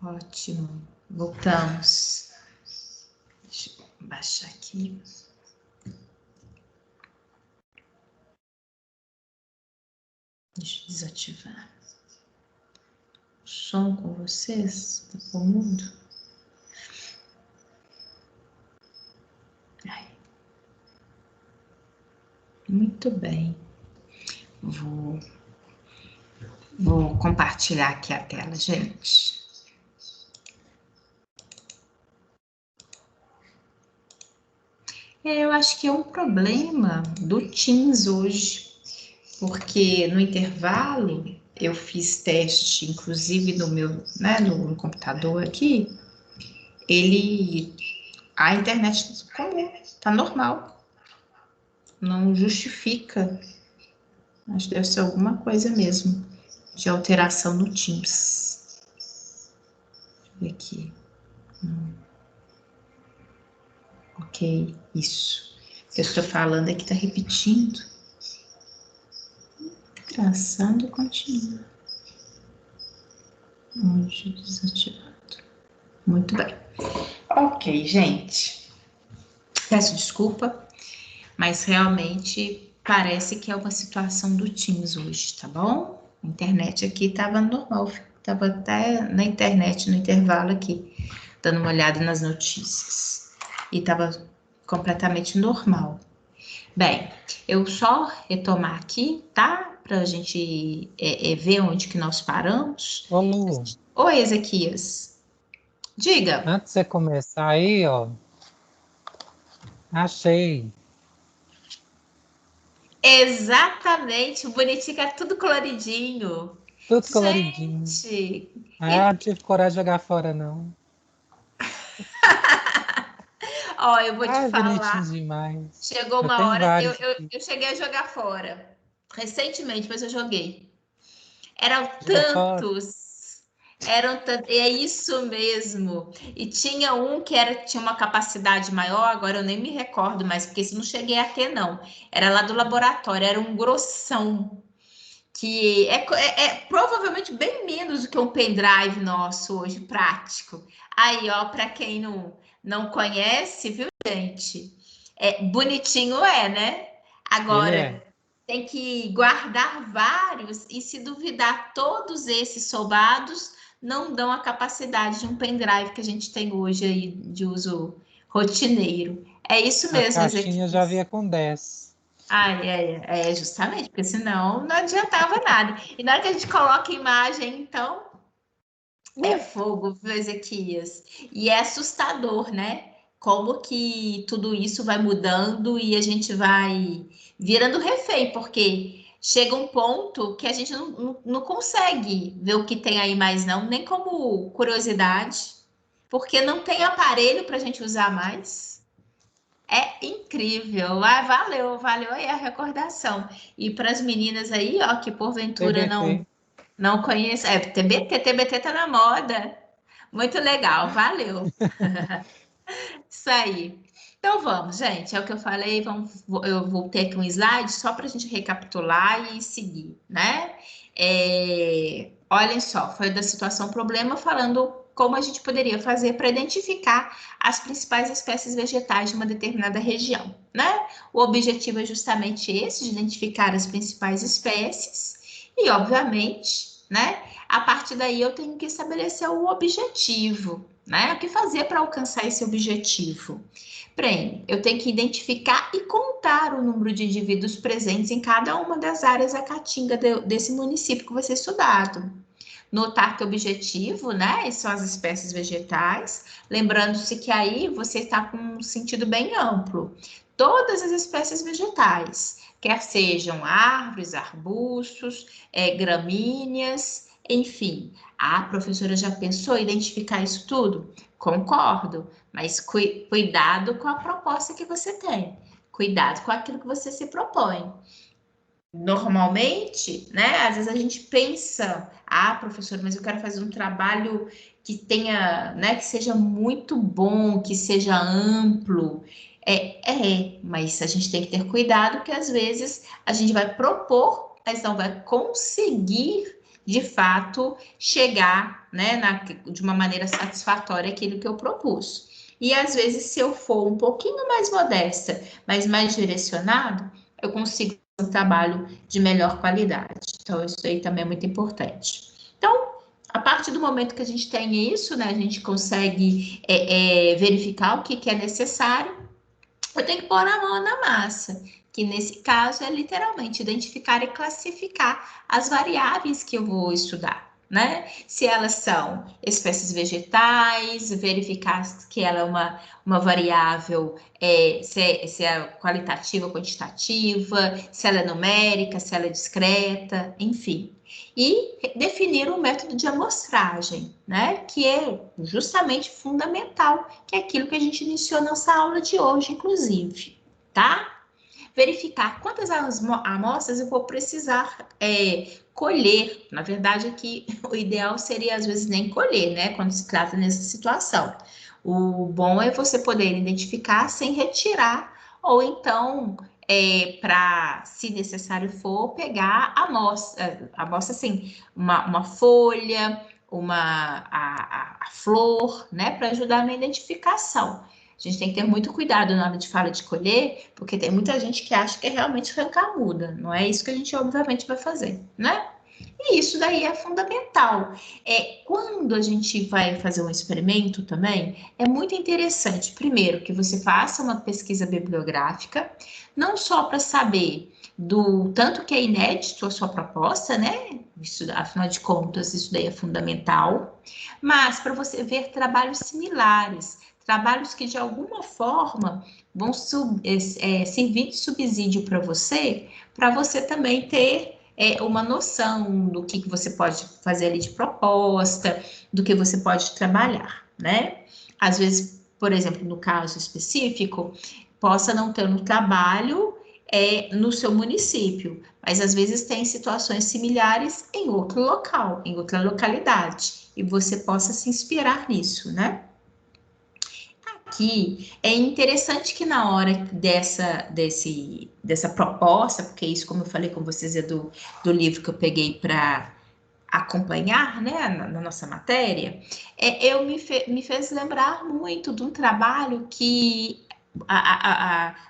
Ótimo. Voltamos. Deixa eu baixar aqui. Deixa eu desativar o som com vocês. Tá com mudo? Ai. Muito bem. Vou compartilhar aqui a tela, gente. Eu acho que é um problema do Teams hoje, porque no intervalo eu fiz teste, inclusive no meu, né, no computador aqui, a internet comum, tá normal, não justifica. Acho que deve ser alguma coisa mesmo de alteração no Teams. Deixa eu ver aqui. Ok, isso. O que eu estou falando é que está repetindo. Traçando continua. Hoje desativado. Muito bem. Ok, gente. Peço desculpa, mas realmente parece que é uma situação do Teams hoje, tá bom? A internet aqui estava normal, estava até na internet, no intervalo aqui, dando uma olhada nas notícias. E estava completamente normal. Bem, eu só retomar aqui, tá? Para a gente ver onde que nós paramos. Ô, Lu, Oi, Ezequias. Diga. antes de você começar aí, ó, achei. Exatamente, o bonitinho é tudo coloridinho. Tudo coloridinho. Gente, Ah, não tive coragem de jogar fora, não. ó, eu vou te Ah, bonitinho falar. demais. Chegou Eu uma tenho hora, vários aqui. eu cheguei a jogar fora. Recentemente, mas eu joguei. Eram Jogou fora? tantos, é isso mesmo. E tinha um que tinha uma capacidade maior, agora eu nem me recordo mais, porque isso não cheguei a ter, não. Era lá do laboratório, era um grossão, que é provavelmente bem menos do que um pendrive nosso hoje, prático. Aí, ó, para quem não conhece, viu, gente? É bonitinho, né? Ele Agora, é. tem que guardar vários e se duvidar, todos esses soldados não dão a capacidade de um pendrive que a gente tem hoje aí de uso rotineiro. É isso A mesmo, caixinha já Ezequias. vinha com 10. Justamente, porque senão não adiantava nada. E na hora que a gente coloca a imagem, então, é fogo, viu, Ezequias? E é assustador, né? Como que tudo isso vai mudando e a gente vai virando refém, porque chega um ponto que a gente não consegue ver o que tem aí mais, não, nem como curiosidade, porque não tem aparelho para a gente usar mais. É incrível. Ah, valeu aí a recordação. E para as meninas aí, ó, que porventura TBT. não conhecem, TBT tá na moda. Muito legal, valeu. Isso aí. Então vamos, gente, é o que eu falei, eu vou ter aqui um slide só para a gente recapitular e seguir, né? Olhem só, foi da situação problema falando como a gente poderia fazer para identificar as principais espécies vegetais de uma determinada região, né? O objetivo é justamente esse, de identificar as principais espécies e, obviamente, né? A partir daí eu tenho que estabelecer o objetivo, né? O que fazer para alcançar esse objetivo? Bem, eu tenho que identificar e contar o número de indivíduos presentes em cada uma das áreas da caatinga desse município que vai ser estudado. Notar que o objetivo, né, são as espécies vegetais, lembrando-se que aí você está com um sentido bem amplo. Todas as espécies vegetais, quer sejam árvores, arbustos, gramíneas, enfim. A professora já pensou em identificar isso tudo? Concordo, mas cuidado com a proposta que você tem. Cuidado com aquilo que você se propõe. Normalmente, né? Às vezes a gente pensa, professor, mas eu quero fazer um trabalho que tenha, né, que seja muito bom, que seja amplo. Mas a gente tem que ter cuidado, que às vezes a gente vai propor, mas não vai conseguir de fato, chegar, né, de uma maneira satisfatória aquilo que eu propus. E às vezes, se eu for um pouquinho mais modesta, mas mais direcionado, eu consigo um trabalho de melhor qualidade. Então, isso aí também é muito importante. Então, a partir do momento que a gente tem isso, né, a gente consegue verificar o que é necessário. Eu tenho que pôr a mão na massa, que nesse caso é literalmente identificar e classificar as variáveis que eu vou estudar, né? Se elas são espécies vegetais, verificar que ela é uma variável, se é qualitativa ou quantitativa, se ela é numérica, se ela é discreta, enfim. E definir um método de amostragem, né? Que é justamente fundamental, que é aquilo que a gente iniciou nessa aula de hoje, inclusive, tá? Verificar quantas amostras eu vou precisar colher. Na verdade, aqui o ideal seria, às vezes, nem colher, né? Quando se trata nessa situação. O bom é você poder identificar sem retirar, ou então, para, se necessário for, pegar a amostra assim, uma folha, a flor, né? Para ajudar na identificação. A gente tem que ter muito cuidado na hora de falar de colher, porque tem muita gente que acha que é realmente arrancar muda. Não é isso que a gente, obviamente, vai fazer, né? E isso daí é fundamental. Quando a gente vai fazer um experimento também, é muito interessante, primeiro, que você faça uma pesquisa bibliográfica, não só para saber do tanto que é inédito a sua proposta, né? Isso, afinal de contas, isso daí é fundamental, mas para você ver trabalhos similares, trabalhos que de alguma forma vão servir de subsídio para você também ter uma noção do que você pode fazer ali de proposta, do que você pode trabalhar, né? Às vezes, por exemplo, no caso específico, possa não ter um trabalho no seu município, mas às vezes tem situações similares em outro local, em outra localidade, e você possa se inspirar nisso, né? Aqui é interessante que na hora dessa proposta, porque isso, como eu falei com vocês, é do livro que eu peguei para acompanhar, né, na nossa matéria, me fez lembrar muito de um trabalho que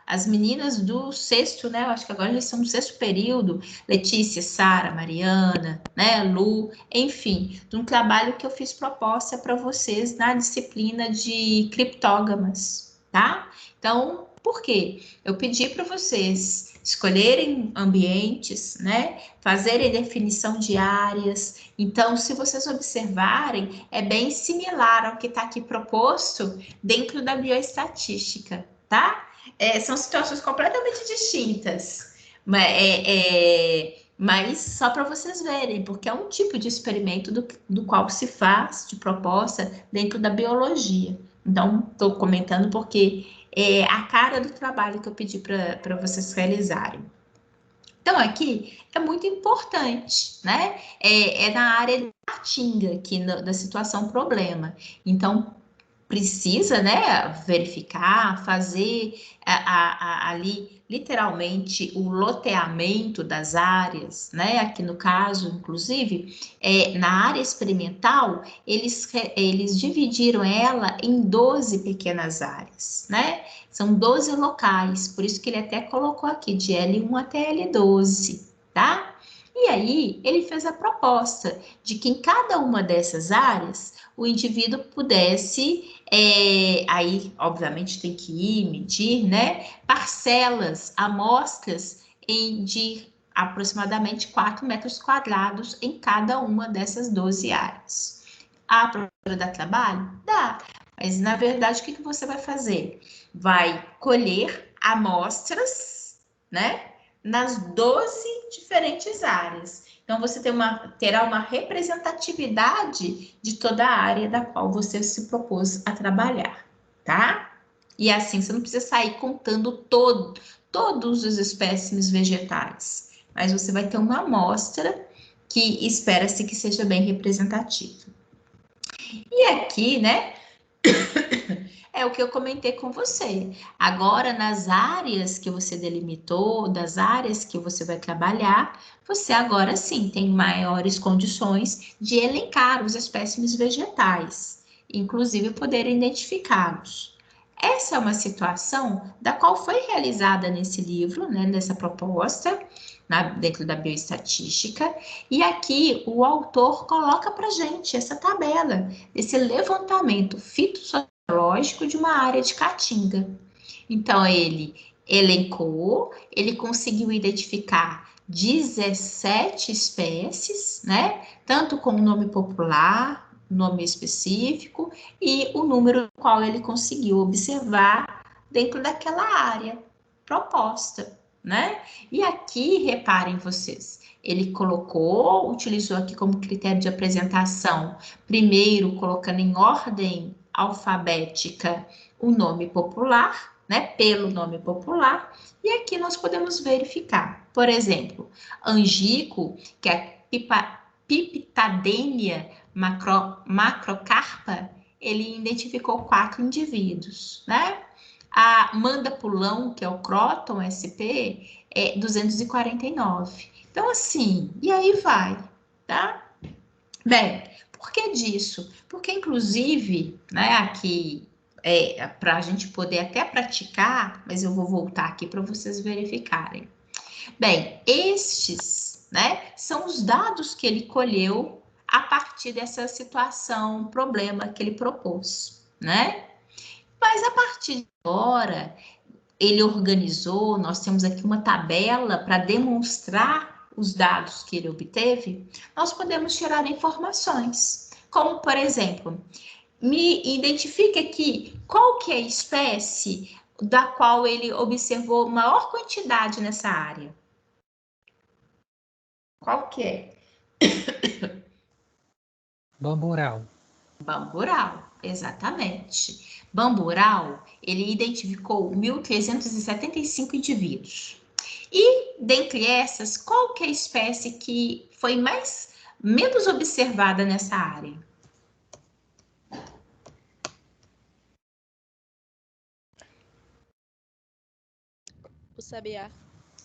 as meninas do sexto, né, eu acho que agora eles estão no sexto período, Letícia, Sara, Mariana, né, Lu, enfim, de um trabalho que eu fiz proposta para vocês na disciplina de criptógamas, tá? Então, por quê? Eu pedi para vocês escolherem ambientes, né? Fazerem definição de áreas. Então, se vocês observarem, é bem similar ao que está aqui proposto dentro da bioestatística, tá? São situações completamente distintas, mas só para vocês verem, porque é um tipo de experimento do qual se faz de proposta dentro da biologia. Então, estou comentando porque é a cara do trabalho que eu pedi para vocês realizarem. Então, aqui é muito importante, né? Na área de Caatinga, aqui da situação problema. Então, precisa, né, verificar, fazer ali literalmente o loteamento das áreas, né? Aqui no caso, inclusive, na área experimental, eles dividiram ela em 12 pequenas áreas, né? São 12 locais, por isso que ele até colocou aqui de L1 até L12, tá? E aí, ele fez a proposta de que em cada uma dessas áreas, o indivíduo pudesse, aí, obviamente, tem que ir medir, né? Parcelas, amostras de aproximadamente 4 metros quadrados em cada uma dessas 12 áreas. A professora dá trabalho? Dá. Mas, na verdade, o que você vai fazer? Vai colher amostras, né? Nas 12 diferentes áreas. Então, você terá uma representatividade de toda a área da qual você se propôs a trabalhar, tá? E assim, você não precisa sair contando todos os espécimes vegetais, mas você vai ter uma amostra que espera-se que seja bem representativa. E aqui, né, É o que eu comentei com você. Agora, nas áreas que você delimitou, das áreas que você vai trabalhar, você agora sim tem maiores condições de elencar os espécimes vegetais, inclusive poder identificá-los. Essa é uma situação da qual foi realizada nesse livro, né, nessa proposta, dentro da bioestatística, e aqui o autor coloca para gente essa tabela, esse levantamento fitossociológico de uma área de caatinga. Então, ele elencou, ele conseguiu identificar 17 espécies, né? Tanto com o nome popular, nome específico, e o número qual ele conseguiu observar dentro daquela área proposta, né? E aqui, reparem vocês, ele colocou, utilizou aqui como critério de apresentação, primeiro colocando em ordem alfabética o nome popular, né, pelo nome popular, e aqui nós podemos verificar, por exemplo, angico, que é Piptadenia macrocarpa, ele identificou 4 indivíduos, né? A mandapulão, que é o Croton SP, é 249. Então, assim, e aí vai, tá? Bem, por que disso? Porque, inclusive, né, aqui, para a gente poder até praticar, mas eu vou voltar aqui para vocês verificarem. Bem, estes, né, são os dados que ele colheu a partir dessa situação, problema que ele propôs, né? Mas a partir de agora, ele organizou, nós temos aqui uma tabela para demonstrar os dados que ele obteve, nós podemos tirar informações, como, por exemplo, me identifique aqui qual que é a espécie da qual ele observou maior quantidade nessa área. Qual que é? Bambural. Bambural, exatamente. Bambural, ele identificou 1.375 indivíduos. E, dentre essas, qual que é a espécie que foi menos observada nessa área? O sabiá.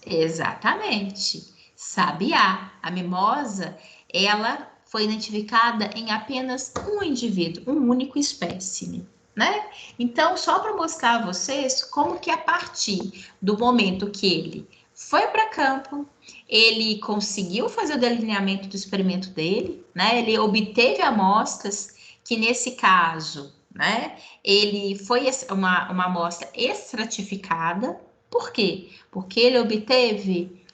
Exatamente. Sabiá. A mimosa, ela foi identificada em apenas um indivíduo, um único espécime, né? Então, só para mostrar a vocês como que a partir do momento que ele foi para campo, ele conseguiu fazer o delineamento do experimento dele, né? Ele obteve amostras que nesse caso, né? Ele foi uma amostra estratificada. Por quê? Porque ele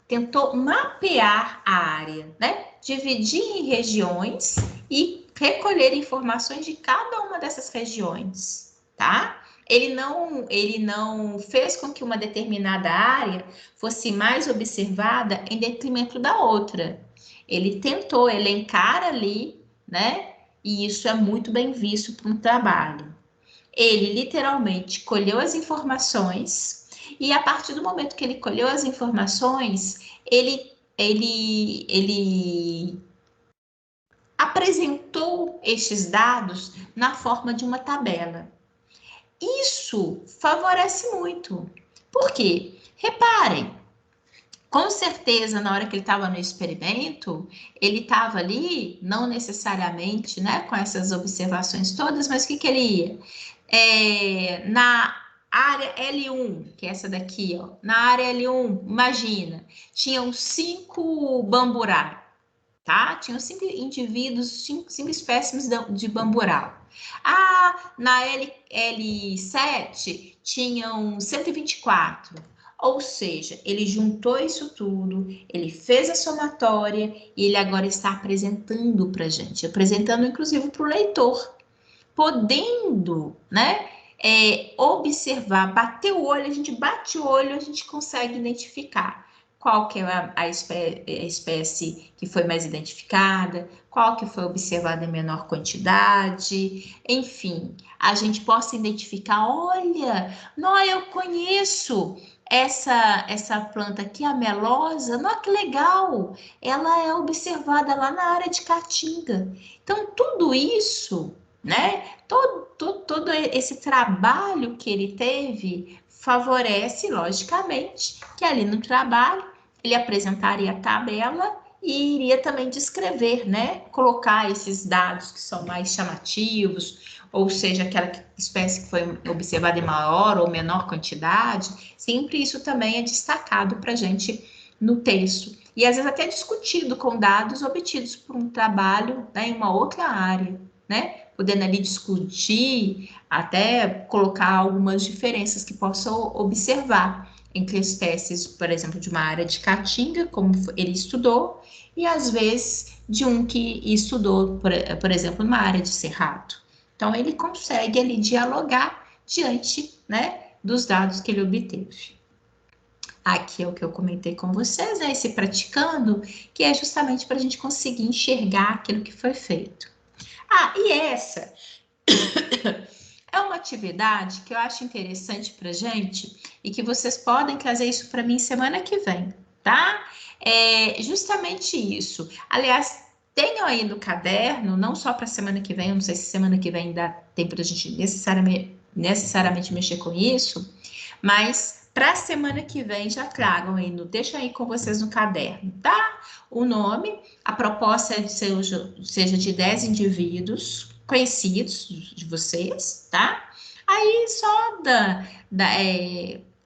tentou mapear a área, né? Dividir em regiões e recolher informações de cada uma dessas regiões, tá? Ele não fez com que uma determinada área fosse mais observada em detrimento da outra. Ele tentou elencar ali, né? E isso é muito bem visto para um trabalho. Ele literalmente colheu as informações e a partir do momento que ele colheu as informações, ele apresentou estes dados na forma de uma tabela. Isso favorece muito. Por quê? Reparem, com certeza, na hora que ele estava no experimento, ele estava ali, não necessariamente, né, com essas observações todas, mas o que ele ia? Na área L1, que é essa daqui, ó, na área L1, imagina, tinham 5 bamburá, tá? Tinham 5 indivíduos, 5 espécimes de bamburá. Na L7 tinham 124. Ou seja, ele juntou isso tudo, ele fez a somatória e ele agora está apresentando para a gente, apresentando inclusive para o leitor, podendo, né, observar, bater o olho, a gente bate o olho, a gente consegue identificar qual que é a espécie que foi mais identificada, qual que foi observada em menor quantidade, enfim, a gente possa identificar, olha, não, eu conheço essa planta aqui, a melosa, não, que legal, ela é observada lá na área de Caatinga. Então, tudo isso né? Todo esse trabalho que ele teve favorece, logicamente, que ali no trabalho ele apresentaria a tabela e iria também descrever, né? Colocar esses dados que são mais chamativos, ou seja, aquela espécie que foi observada em maior ou menor quantidade, sempre isso também é destacado para a gente no texto. E às vezes até discutido com dados obtidos por um trabalho, né, em uma outra área, né? Podendo ali discutir, até colocar algumas diferenças que possam observar entre espécies, por exemplo, de uma área de caatinga, como ele estudou, e às vezes de um que estudou, por exemplo, numa área de cerrado. Então, ele consegue ali dialogar diante, né, dos dados que ele obteve. Aqui é o que eu comentei com vocês, né, esse praticando, que é justamente para a gente conseguir enxergar aquilo que foi feito. Ah, e essa é uma atividade que eu acho interessante para gente e que vocês podem trazer isso para mim semana que vem, tá? É justamente isso. Aliás, tenham aí no caderno, não só para semana que vem, eu não sei se semana que vem dá tempo da gente necessariamente mexer com isso, mas para a semana que vem já tragam aí, deixa aí com vocês no caderno, tá? O nome, a proposta é de seja de 10 indivíduos conhecidos de vocês, tá? Aí só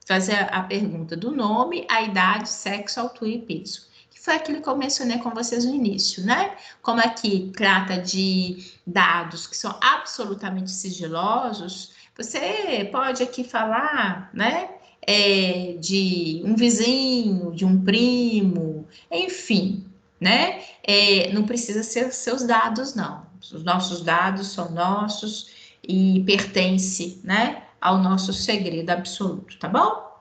fazer a pergunta do nome, a idade, sexo, altura e peso. Que foi aquilo que eu mencionei com vocês no início, né? Como aqui trata de dados que são absolutamente sigilosos, você pode aqui falar, né? De um vizinho, de um primo, enfim, né? Não precisa ser seus dados, não. Os nossos dados são nossos e pertence, né, ao nosso segredo absoluto, tá bom?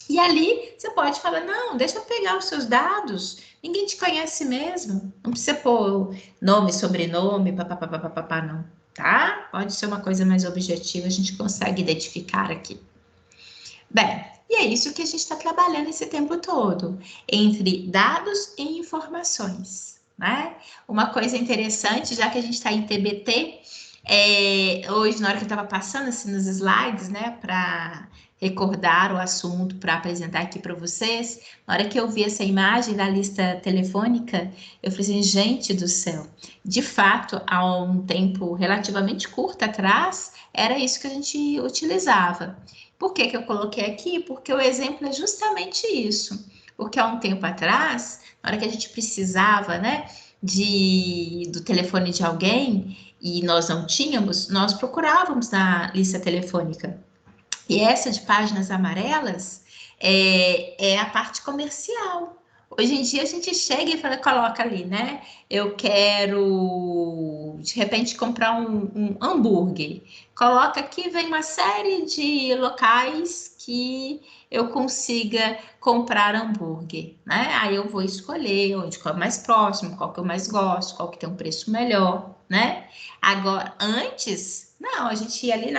E ali você pode falar, não, deixa eu pegar os seus dados, ninguém te conhece mesmo, não precisa pôr nome, sobrenome, papapá, não, tá? Pode ser uma coisa mais objetiva, a gente consegue identificar aqui. Bem, e é isso que a gente está trabalhando esse tempo todo, entre dados e informações, né? Uma coisa interessante, já que a gente está em TBT, hoje, na hora que eu estava passando assim nos slides, né, para recordar o assunto, para apresentar aqui para vocês, na hora que eu vi essa imagem da lista telefônica, eu falei assim, gente do céu, de fato, há um tempo relativamente curto atrás, era isso que a gente utilizava. Por que que eu coloquei aqui? Porque o exemplo é justamente isso. Porque há um tempo atrás, na hora que a gente precisava, né, do telefone de alguém e nós não tínhamos, nós procurávamos na lista telefônica. E essa de páginas amarelas é a parte comercial. Hoje em dia a gente chega e coloca ali, né? Eu quero de repente comprar um hambúrguer. Coloca aqui, vem uma série de locais que eu consiga comprar hambúrguer, né? Aí eu vou escolher onde qual é mais próximo, qual que eu mais gosto, qual que tem um preço melhor, né? Agora, antes, não, a gente ia ali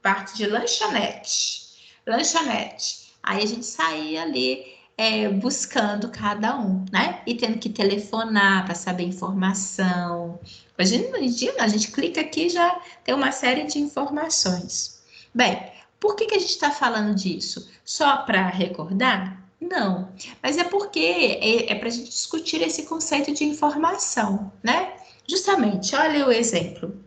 parte de lanchonete. Lanchonete. Aí a gente saía ali buscando cada um, né? E tendo que telefonar para saber informação. Hoje em dia, a gente clica aqui e já tem uma série de informações. Bem, por que a gente está falando disso? Só para recordar? Não, mas é porque é para a gente discutir esse conceito de informação, né? Justamente, olha o exemplo.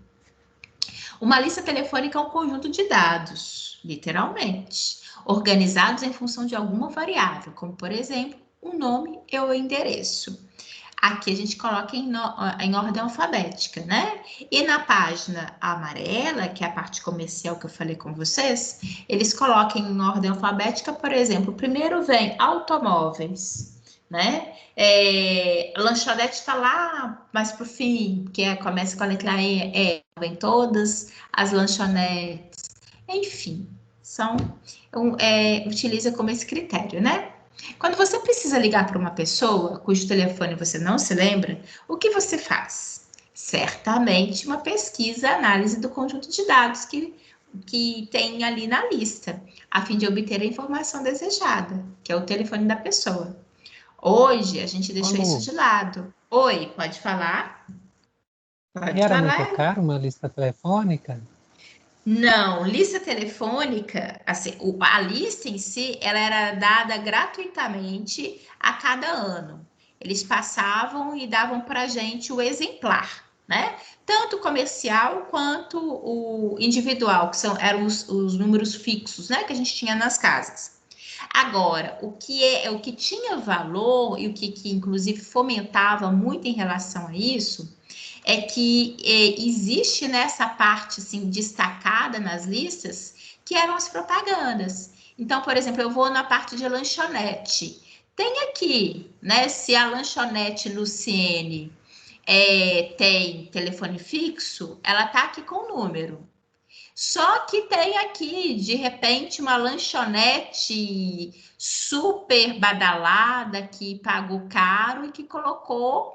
Uma lista telefônica é um conjunto de dados, literalmente, organizados em função de alguma variável, como, por exemplo, o nome e o endereço. Aqui a gente coloca em ordem alfabética, né? E na página amarela, que é a parte comercial que eu falei com vocês, eles colocam em ordem alfabética, por exemplo, primeiro vem automóveis, né? Lanchonete está lá mais para o fim, começa com a letra vem todas as lanchonetes, enfim, utiliza como esse critério, né? Quando você precisa ligar para uma pessoa cujo telefone você não se lembra, o que você faz? Certamente uma pesquisa, análise do conjunto de dados que tem ali na lista, a fim de obter a informação desejada, que é o telefone da pessoa. Hoje, a gente deixou isso Alô, de lado. Oi, pode falar? Pode E era muito falar. caro uma lista telefônica? Não, lista telefônica, assim, a lista em si, ela era dada gratuitamente a cada ano. Eles passavam e davam para a gente o exemplar, né? Tanto o comercial quanto o individual, que eram os números fixos, né? Que a gente tinha nas casas. Agora, o que tinha valor e o que inclusive fomentava muito em relação a isso é que existe nessa parte assim destacada nas listas que eram as propagandas. Então, por exemplo, eu vou na parte de lanchonete. Tem aqui, né? Se a lanchonete Luciene tem telefone fixo, ela tá aqui com o número. Só que tem aqui, de repente, uma lanchonete super badalada que pagou caro e que colocou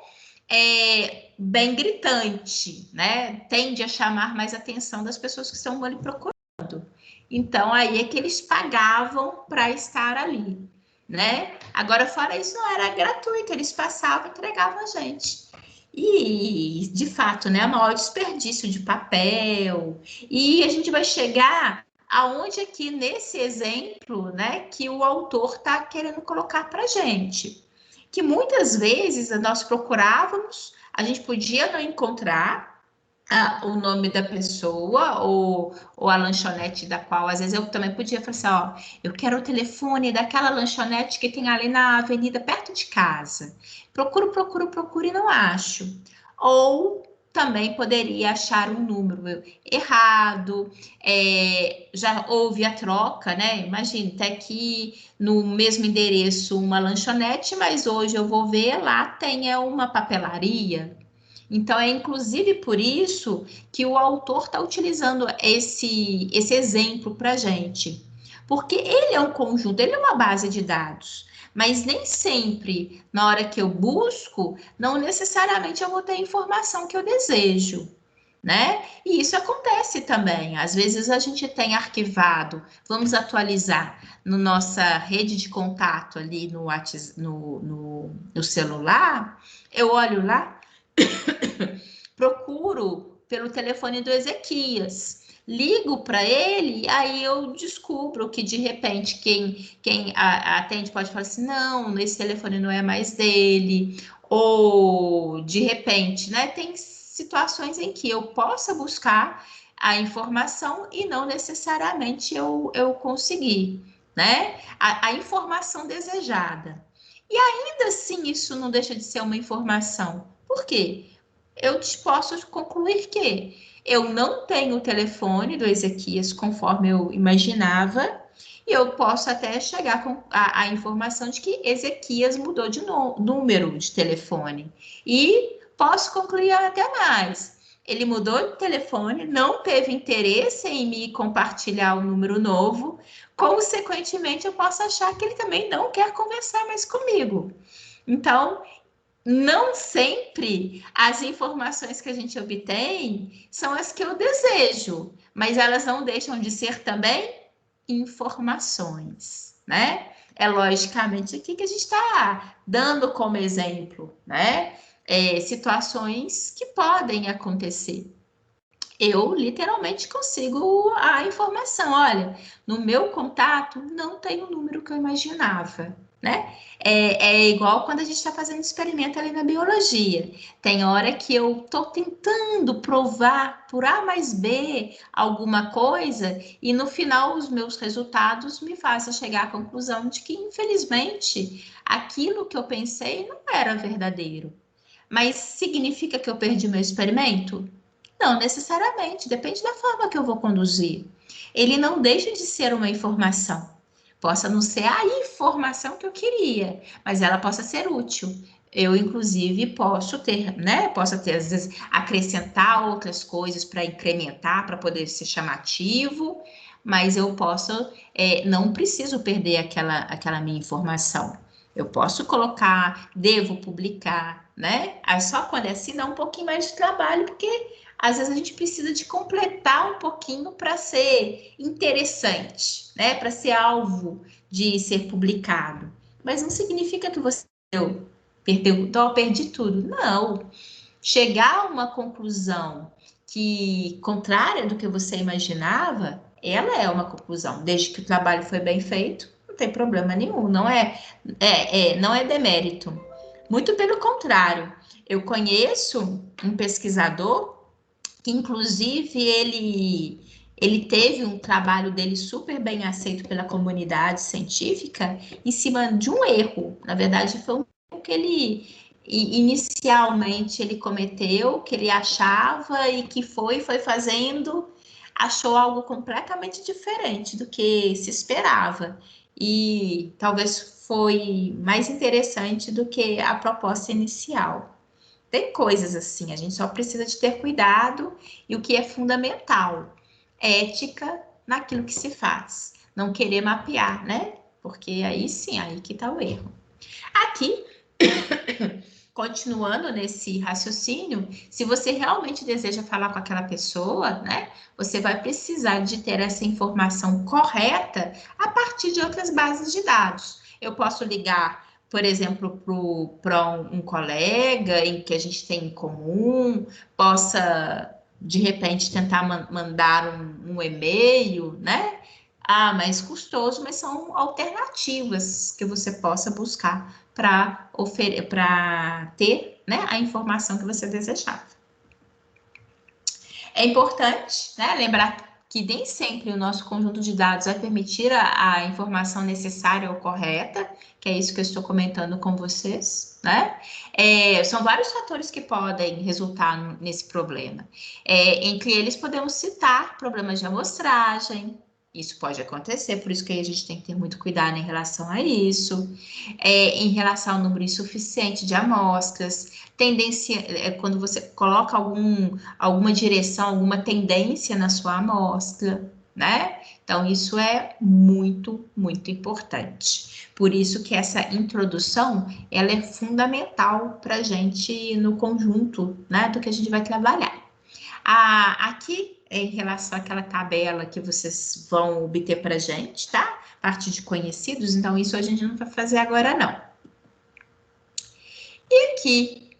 bem gritante, né? Tende a chamar mais atenção das pessoas que estão ali procurando. Então, aí é que eles pagavam para estar ali, né? Agora, fora isso, não era gratuito, eles passavam e entregavam a gente. E, de fato, né, o maior desperdício de papel. E a gente vai chegar aonde aqui nesse exemplo, né, que o autor está querendo colocar para a gente. Que muitas vezes nós procurávamos, a gente podia não encontrar o nome da pessoa ou a lanchonete da qual, às vezes eu também podia falar assim, ó, eu quero o telefone daquela lanchonete que tem ali na avenida perto de casa. Procuro e não acho. Ou também poderia achar um número errado, já houve a troca, né? Imagina, tá aqui no mesmo endereço uma lanchonete, mas hoje eu vou ver lá tem uma papelaria. Então, é inclusive por isso que o autor está utilizando esse exemplo para a gente. Porque ele é um conjunto, ele é uma base de dados. Mas nem sempre, na hora que eu busco, não necessariamente eu vou ter a informação que eu desejo, né? E isso acontece também. Às vezes a gente tem arquivado, vamos atualizar no nossa rede de contato ali no WhatsApp, no celular, eu olho lá, procuro pelo telefone do Ezequias, ligo para ele, aí eu descubro que de repente quem atende pode falar assim, não, esse telefone não é mais dele, ou de repente, né, tem situações em que eu possa buscar a informação e não necessariamente eu conseguir, né, a informação desejada. E ainda assim isso não deixa de ser uma informação. Por quê? Eu posso concluir que eu não tenho o telefone do Ezequias conforme eu imaginava, e eu posso até chegar com a informação de que Ezequias mudou de número de telefone. E posso concluir até mais. Ele mudou de telefone, não teve interesse em me compartilhar o número novo, consequentemente, eu posso achar que ele também não quer conversar mais comigo. Então, não sempre as informações que a gente obtém são as que eu desejo, mas elas não deixam de ser também informações, né? É logicamente aqui que a gente está dando como exemplo, né? Situações que podem acontecer. Eu literalmente consigo a informação. Olha, no meu contato não tem o número que eu imaginava, né? É igual quando a gente está fazendo experimento ali na biologia. Tem hora que eu estou tentando provar por A mais B alguma coisa e no final os meus resultados me fazem chegar à conclusão de que, infelizmente, aquilo que eu pensei não era verdadeiro. Mas significa que eu perdi meu experimento? Não necessariamente, depende da forma que eu vou conduzir. Ele não deixa de ser uma informação. Possa não ser a informação que eu queria, mas ela possa ser útil. Eu, inclusive, posso ter, né? Posso ter, às vezes, acrescentar outras coisas para incrementar, para poder ser chamativo, mas eu posso, não preciso perder aquela minha informação. Eu posso colocar, devo publicar, né? Aí só quando é assim dá um pouquinho mais de trabalho, porque às vezes a gente precisa de completar um pouquinho para ser interessante, né? Para ser alvo de ser publicado. Mas não significa que você perdeu, então eu perdi tudo. Não. chegar a uma conclusão que contrária do que você imaginava, ela é uma conclusão, desde que o trabalho foi bem feito, não tem problema nenhum, não é demérito. Muito pelo contrário, eu conheço um pesquisador que, inclusive, ele teve um trabalho dele super bem aceito pela comunidade científica em cima de um erro. Na verdade, foi um erro que ele inicialmente ele cometeu, que ele achava e que foi fazendo, achou algo completamente diferente do que se esperava. E talvez foi mais interessante do que a proposta inicial. Tem coisas assim, a gente só precisa de ter cuidado e o que é fundamental, ética naquilo que se faz. Não querer mapear, né? Porque aí sim, aí que tá o erro. Aqui, continuando nesse raciocínio, se você realmente deseja falar com aquela pessoa, né? Você vai precisar de ter essa informação correta a partir de outras bases de dados. Eu posso ligar, por exemplo, para um colega em que a gente tem em comum, possa de repente tentar mandar um e-mail, né? Ah, mais custoso, mas são alternativas que você possa buscar para ter, né, a informação que você desejava. É importante, né, lembrar que nem sempre o nosso conjunto de dados vai permitir a informação necessária ou correta, que é isso que eu estou comentando com vocês, né? São vários fatores que podem resultar nesse problema. Entre eles, podemos citar problemas de amostragem. Isso pode acontecer, por isso que a gente tem que ter muito cuidado em relação a isso. Em relação ao número insuficiente de amostras, tendência, quando você coloca alguma direção, alguma tendência na sua amostra, né? Então, isso é muito, muito importante. Por isso que essa introdução, ela é fundamental para a gente no conjunto, né, do que a gente vai trabalhar. Aqui, em relação àquela tabela que vocês vão obter para a gente, tá? Parte de conhecidos, então isso a gente não vai fazer agora, não. E aqui,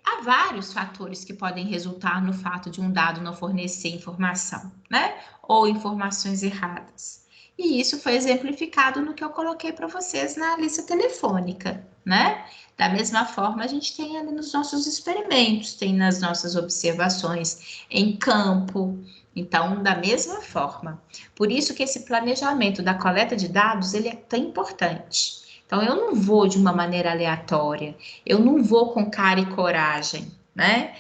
há vários fatores que podem resultar no fato de um dado não fornecer informação, né? Ou informações erradas. E isso foi exemplificado no que eu coloquei para vocês na lista telefônica, né? Da mesma forma, a gente tem ali nos nossos experimentos, tem nas nossas observações em campo. Então, da mesma forma. Por isso que esse planejamento da coleta de dados, ele é tão importante. Então, eu não vou de uma maneira aleatória, eu não vou com cara e coragem, né?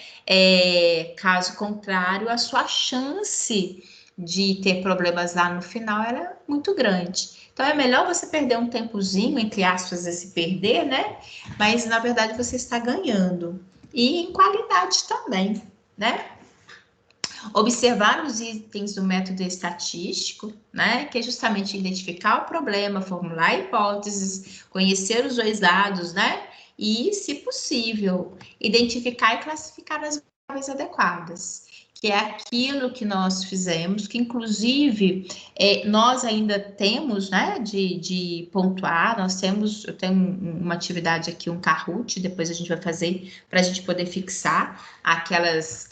Caso contrário, a sua chance de ter problemas lá no final era muito grande. Então, é melhor você perder um tempozinho, entre aspas, esse perder, né? Mas, na verdade, você está ganhando. E em qualidade também, né? Observar os itens do método estatístico, né, que é justamente identificar o problema, formular hipóteses, conhecer os dois dados, né, e, se possível, identificar e classificar as variáveis adequadas, que é aquilo que nós fizemos, que inclusive nós ainda temos, né, de pontuar, eu tenho uma atividade aqui, um Kahoot, depois a gente vai fazer para a gente poder fixar aquelas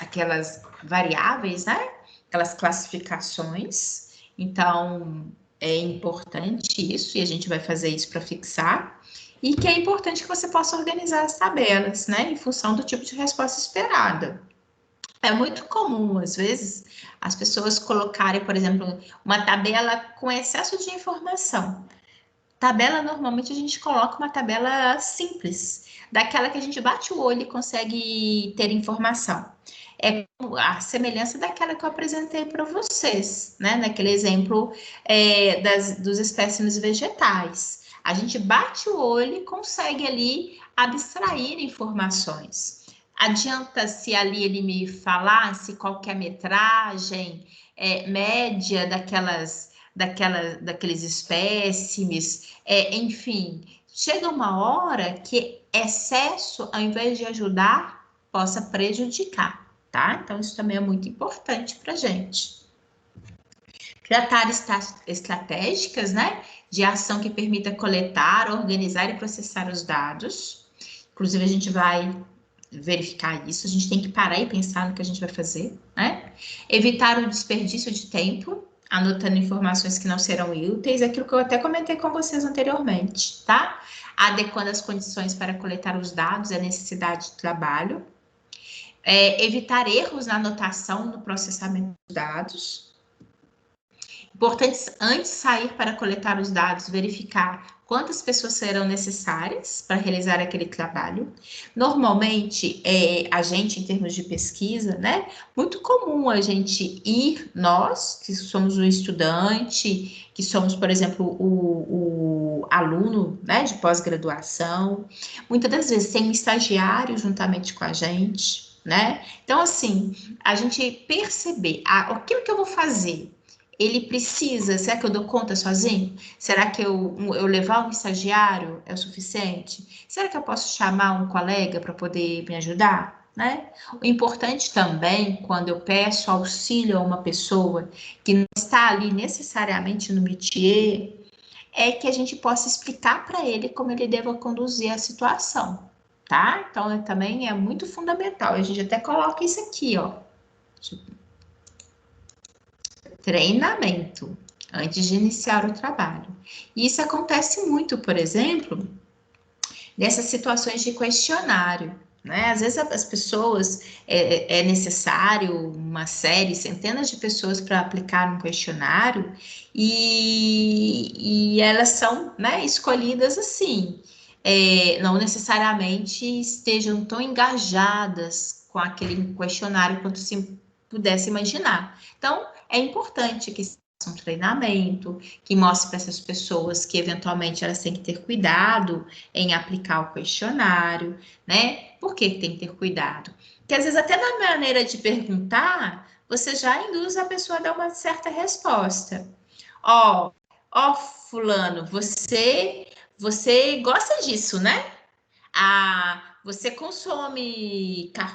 variáveis, né? Aquelas classificações. Então, é importante isso, e a gente vai fazer isso para fixar. E que é importante que você possa organizar as tabelas, né? Em função do tipo de resposta esperada. É muito comum, às vezes, as pessoas colocarem, por exemplo, uma tabela com excesso de informação. Tabela, normalmente, a gente coloca uma tabela simples, daquela que a gente bate o olho e consegue ter informação. É a semelhança daquela que eu apresentei para vocês, né? Naquele exemplo dos espécimes vegetais. A gente bate o olho e consegue ali abstrair informações. Adianta se ali ele me falasse qual que é a metragem média daqueles espécimes, enfim, chega uma hora que excesso, ao invés de ajudar, possa prejudicar, tá? Então, isso também é muito importante para a gente. Tratar estratégicas, né, de ação que permita coletar, organizar e processar os dados. Inclusive, a gente vai verificar isso, a gente tem que parar e pensar no que a gente vai fazer, né? Evitar o desperdício de tempo, anotando informações que não serão úteis, aquilo que eu até comentei com vocês anteriormente, tá? Adequando as condições para coletar os dados e a necessidade de trabalho. Evitar erros na anotação, no processamento dos dados. Importante, antes de sair para coletar os dados, verificar quantas pessoas serão necessárias para realizar aquele trabalho. Normalmente, a gente, em termos de pesquisa, né, muito comum a gente ir, nós, que somos o estudante, que somos, por exemplo, o aluno, né, de pós-graduação, muitas das vezes tem um estagiário juntamente com a gente, né? Então, assim, a gente perceber, aquilo que eu vou fazer, ele precisa, será que eu dou conta sozinho? Será que eu levar um estagiário é o suficiente? Será que eu posso chamar um colega para poder me ajudar? Né? O importante também, quando eu peço auxílio a uma pessoa que não está ali necessariamente no métier, é que a gente possa explicar para ele como ele deva conduzir a situação, tá? Então, também é muito fundamental. A gente até coloca isso aqui, ó. Treinamento, antes de iniciar o trabalho. E isso acontece muito, por exemplo, nessas situações de questionário, né? Às vezes as pessoas, é necessário uma série, centenas de pessoas para aplicar um questionário e elas são, né, escolhidas assim, não necessariamente estejam tão engajadas com aquele questionário quanto se pudesse imaginar. Então, é importante que um treinamento, que mostre para essas pessoas que eventualmente elas têm que ter cuidado em aplicar o questionário, né? Por que tem que ter cuidado? Porque às vezes até na maneira de perguntar, você já induz a pessoa a dar uma certa resposta. Ó, fulano, você gosta disso, né? Você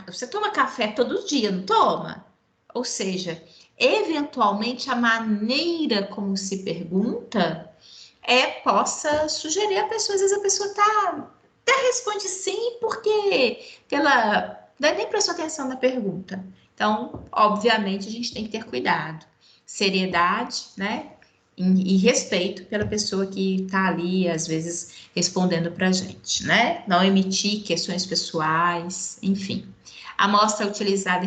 você toma café todo dia, não toma? Ou seja, eventualmente a maneira como se pergunta possa sugerir a pessoa, às vezes a pessoa até responde sim, porque ela nem prestou atenção na pergunta. Então, obviamente, a gente tem que ter cuidado, seriedade, né? E respeito pela pessoa que está ali, às vezes, respondendo para a gente, né? Não emitir questões pessoais, enfim. A amostra utilizada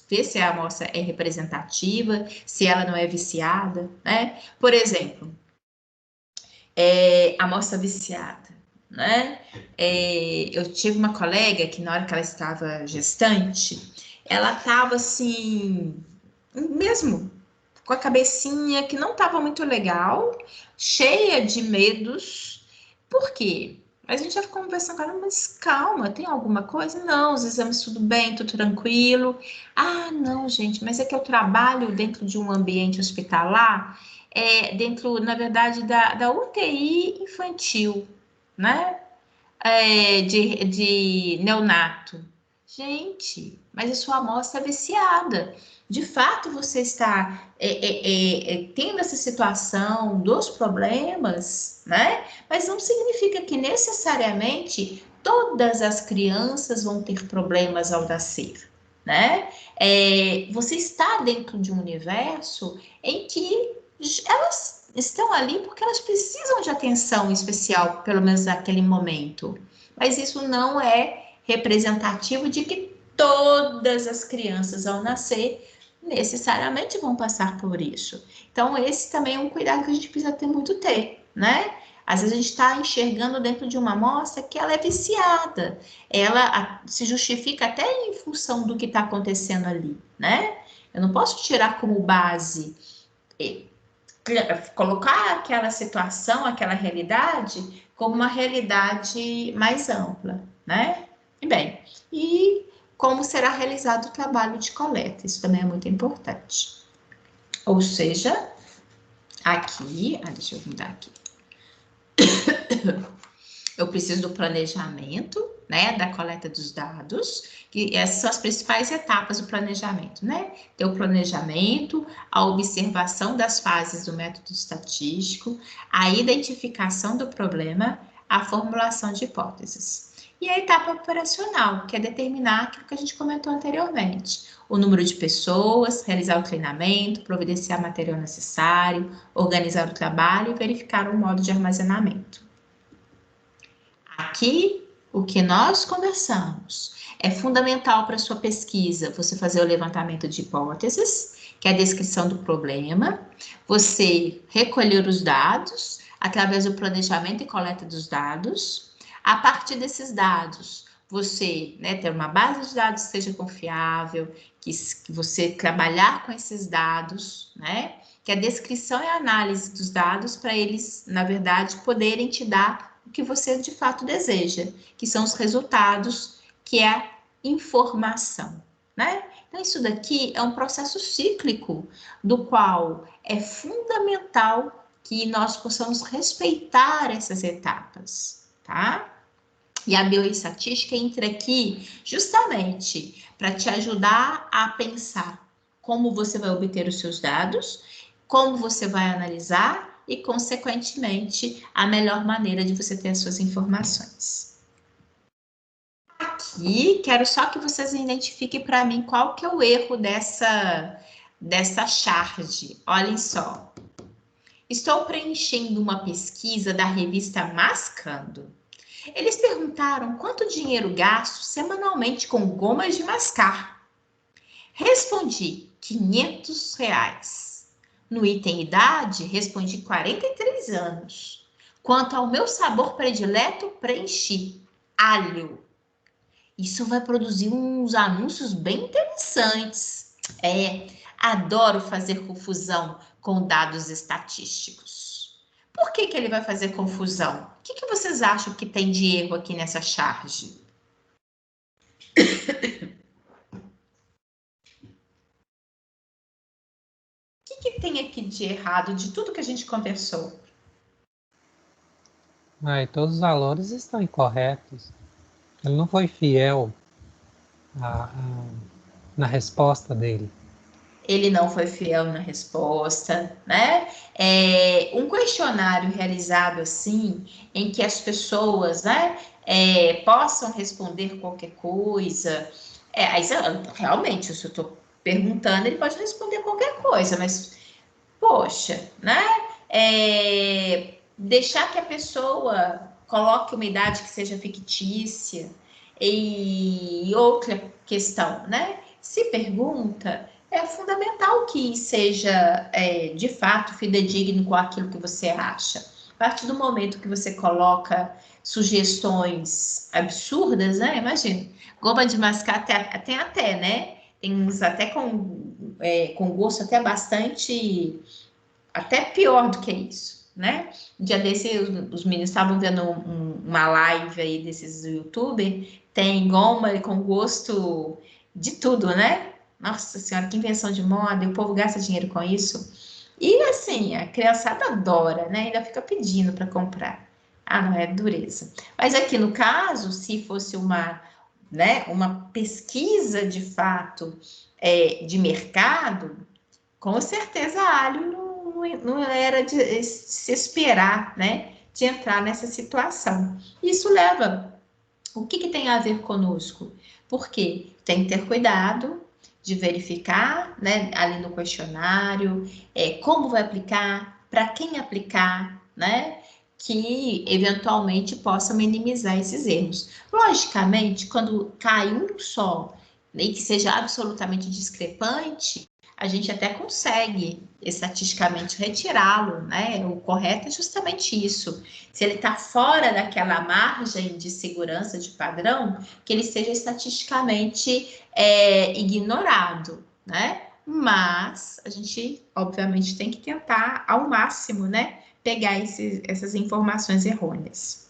ver se a amostra é representativa, se ela não é viciada, né? Por exemplo, amostra viciada, né? Eu tive uma colega que na hora que ela estava gestante, ela estava assim, mesmo com a cabecinha que não estava muito legal, cheia de medos. Por quê? A gente já ficou conversando com ela, mas calma, tem alguma coisa? Não, os exames tudo bem, tudo tranquilo. Ah, não, gente, mas é que eu trabalho dentro de um ambiente hospitalar, dentro, na verdade, da UTI infantil, né? De neonato. Gente, mas a sua amostra é viciada. De fato, você está tendo essa situação dos problemas, né? Mas não significa que necessariamente todas as crianças vão ter problemas ao nascer, né? Você está dentro de um universo em que elas estão ali porque elas precisam de atenção especial, pelo menos naquele momento. Mas isso não é representativo de que todas as crianças ao nascer necessariamente vão passar por isso. Então, esse também é um cuidado que a gente precisa ter, né? Às vezes a gente está enxergando dentro de uma amostra que ela é viciada, ela se justifica até em função do que está acontecendo ali, né? Eu não posso tirar como base, colocar aquela situação, aquela realidade, como uma realidade mais ampla, né? E como será realizado o trabalho de coleta, isso também é muito importante. Ou seja, aqui, deixa eu mudar aqui. Eu preciso do planejamento, né, da coleta dos dados, que essas são as principais etapas do planejamento, né? Ter o planejamento, a observação das fases do método estatístico, a identificação do problema, a formulação de hipóteses. E a etapa operacional, que é determinar aquilo que a gente comentou anteriormente. O número de pessoas, realizar o treinamento, providenciar material necessário, organizar o trabalho e verificar o modo de armazenamento. Aqui, o que nós conversamos é fundamental para a sua pesquisa, você fazer o levantamento de hipóteses, que é a descrição do problema, você recolher os dados através do planejamento e coleta dos dados. A partir desses dados, você ter uma base de dados que seja confiável, que você trabalhar com esses dados, que a descrição e a análise dos dados para eles, na verdade, poderem te dar o que você de fato deseja, que são os resultados, que é a informação, Então, isso daqui é um processo cíclico, do qual é fundamental que nós possamos respeitar essas etapas, tá? E a bioestatística entra aqui justamente para te ajudar a pensar como você vai obter os seus dados, como você vai analisar e, consequentemente, a melhor maneira de você ter as suas informações. Aqui, quero só que vocês identifiquem para mim qual que é o erro dessa charge. Olhem só. Estou preenchendo uma pesquisa da revista Mascando. Eles perguntaram quanto dinheiro gasto semanalmente com gomas de mascar. Respondi, R$500. No item idade, respondi 43 anos. Quanto ao meu sabor predileto, preenchi alho. Isso vai produzir uns anúncios bem interessantes. Adoro fazer confusão com dados estatísticos. Por que ele vai fazer confusão? O que vocês acham que tem de erro aqui nessa charge? O que tem aqui de errado de tudo que a gente conversou? Todos os valores estão incorretos. Ele não foi fiel na resposta dele. Ele não foi fiel na resposta, Um questionário realizado assim, em que as pessoas, possam responder qualquer coisa. Realmente, se eu estou perguntando, ele pode responder qualquer coisa, mas, poxa, deixar que a pessoa coloque uma idade que seja fictícia. E outra questão, se pergunta, é fundamental que seja, de fato, fidedigno com aquilo que você acha. A partir do momento que você coloca sugestões absurdas, imagina, goma de mascar tem até, Tem uns até com gosto até bastante, até pior do que isso, Um dia desse, os meninos estavam vendo uma live aí desses youtubers, tem goma com gosto de tudo, Nossa senhora, que invenção de moda, e o povo gasta dinheiro com isso. E assim, a criançada adora, Ainda fica pedindo para comprar. Não é dureza. Mas aqui no caso, se fosse uma pesquisa de fato de mercado, com certeza alho não era de se esperar, de entrar nessa situação. Isso leva. O que tem a ver conosco? Porque tem que ter cuidado de verificar, ali no questionário, como vai aplicar, para quem aplicar, que eventualmente possa minimizar esses erros. Logicamente, quando cai um só, e que seja absolutamente discrepante, a gente até consegue estatisticamente retirá-lo, O correto é justamente isso. Se ele está fora daquela margem de segurança de padrão, que ele seja estatisticamente ignorado, Mas a gente, obviamente, tem que tentar ao máximo, pegar essas informações errôneas.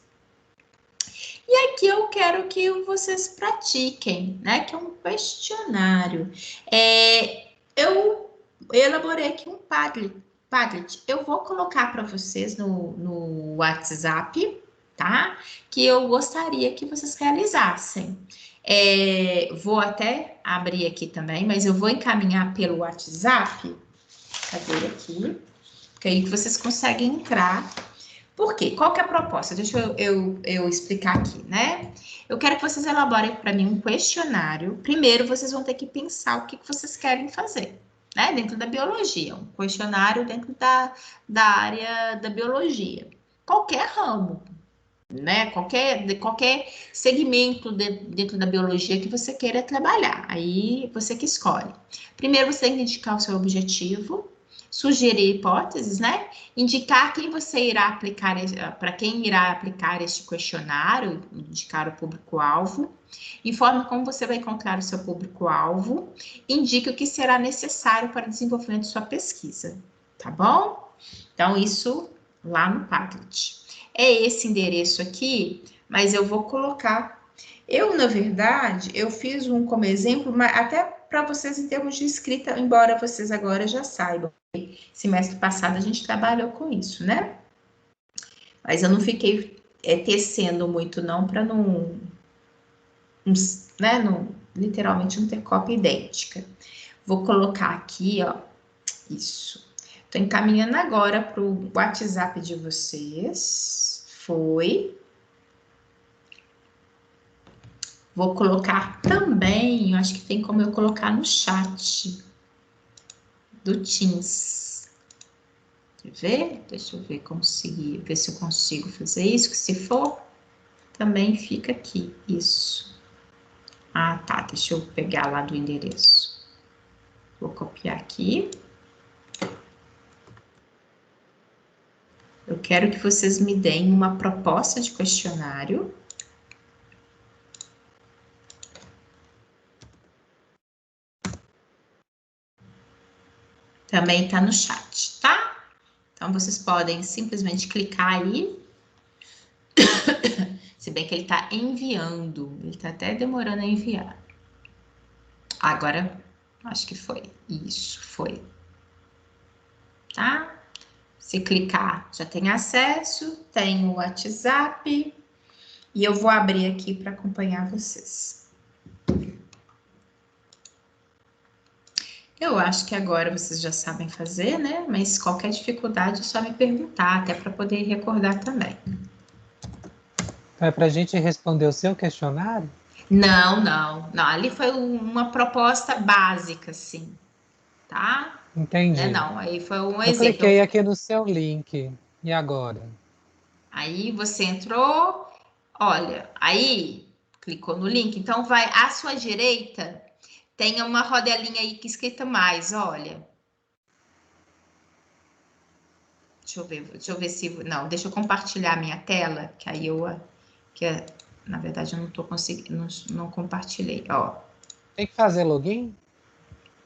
E aqui eu quero que vocês pratiquem, que é um questionário. Eu elaborei aqui um Padlet. Eu vou colocar para vocês no WhatsApp, tá? Que eu gostaria que vocês realizassem. Vou até abrir aqui também, mas eu vou encaminhar pelo WhatsApp. Cadê aqui? Porque aí que vocês conseguem entrar Por quê? Qual que é a proposta? Deixa eu explicar aqui, né? Eu quero que vocês elaborem para mim um questionário. Primeiro, vocês vão ter que pensar o que vocês querem fazer, né? Dentro da biologia. Um questionário dentro da área da biologia. Qualquer ramo, né? Qualquer segmento dentro da biologia que você queira trabalhar. Aí você que escolhe. Primeiro, você tem que indicar o seu objetivo, sugerir hipóteses, né? Indicar quem você irá aplicar, para quem irá aplicar este questionário, indicar o público-alvo, informe como você vai encontrar o seu público-alvo, indique o que será necessário para o desenvolvimento de sua pesquisa, tá bom? Então, isso lá no Padlet. É esse endereço aqui, mas eu vou colocar. Eu, na verdade, eu fiz um como exemplo, mas até para vocês em termos de escrita, embora vocês agora já saibam. Semestre passado a gente trabalhou com isso, né? Mas eu não fiquei tecendo muito não, para não, né, não, literalmente não ter cópia idêntica. Vou colocar aqui, ó, isso. Estou encaminhando agora para o WhatsApp de vocês. Foi. Vou colocar também, eu acho que tem como eu colocar no chat do Teams. Quer ver? Deixa eu ver, conseguir, ver se eu consigo fazer isso, que se for, também fica aqui, isso. Ah, tá, deixa eu pegar lá do endereço. Vou copiar aqui. Eu quero que vocês me deem uma proposta de questionário. Também está no chat, tá? Então, vocês podem simplesmente clicar aí. Se bem que ele está enviando. Ele está até demorando a enviar. Agora, acho que foi. Isso, foi. Tá? Se clicar, já tem acesso. Tem o WhatsApp. E eu vou abrir aqui para acompanhar vocês. Eu acho que agora vocês já sabem fazer, né? Mas qualquer dificuldade é só me perguntar, até para poder recordar também. É para a gente responder o seu questionário? Não, não, não. Ali foi uma proposta básica, sim, tá? Né? Entendi. Não, aí foi um Eu exemplo. cliquei aqui no seu link. E agora? Aí você entrou, olha, aí clicou no link, então vai à sua direita, tem uma rodelinha aí que escrita mais, olha. Deixa eu ver se. Não, deixa eu compartilhar a minha tela, que aí na verdade eu não tô conseguindo, não compartilhei, ó. Tem que fazer login?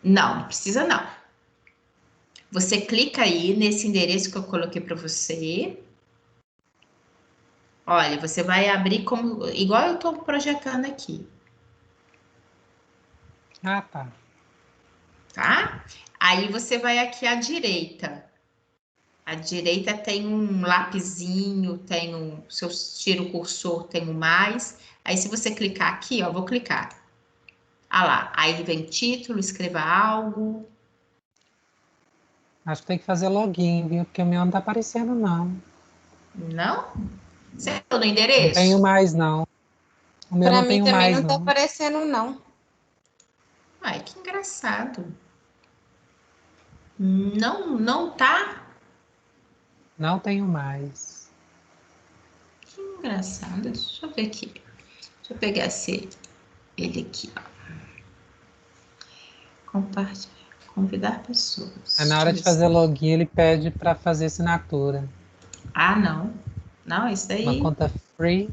Não, não precisa não. Você clica aí nesse endereço que eu coloquei para você. Olha, você vai abrir como igual eu estou projetando aqui, Ah, tá. tá? Aí você vai aqui à direita. À direita tem um lapisinho, tem um, se eu tiro o cursor, tem um mais. Aí se você clicar aqui, ó, vou clicar. Ah lá, aí vem título, escreva algo. Acho que tem que fazer login, viu? Porque o meu não tá aparecendo, não. Não? Você entrou no Não tenho endereço? mais, não. O meu Para não mim tenho também mais, não tá não. aparecendo, não. Ai, que engraçado. Não, não tá? Não tenho mais. Que engraçado. Deixa eu ver aqui. Deixa eu pegar ele aqui, ó. Compartilhar. Convidar pessoas. Aí na Deixa hora eu de ver se... fazer login, ele pede para fazer assinatura. Ah, não. Não, isso Uma daí. conta free.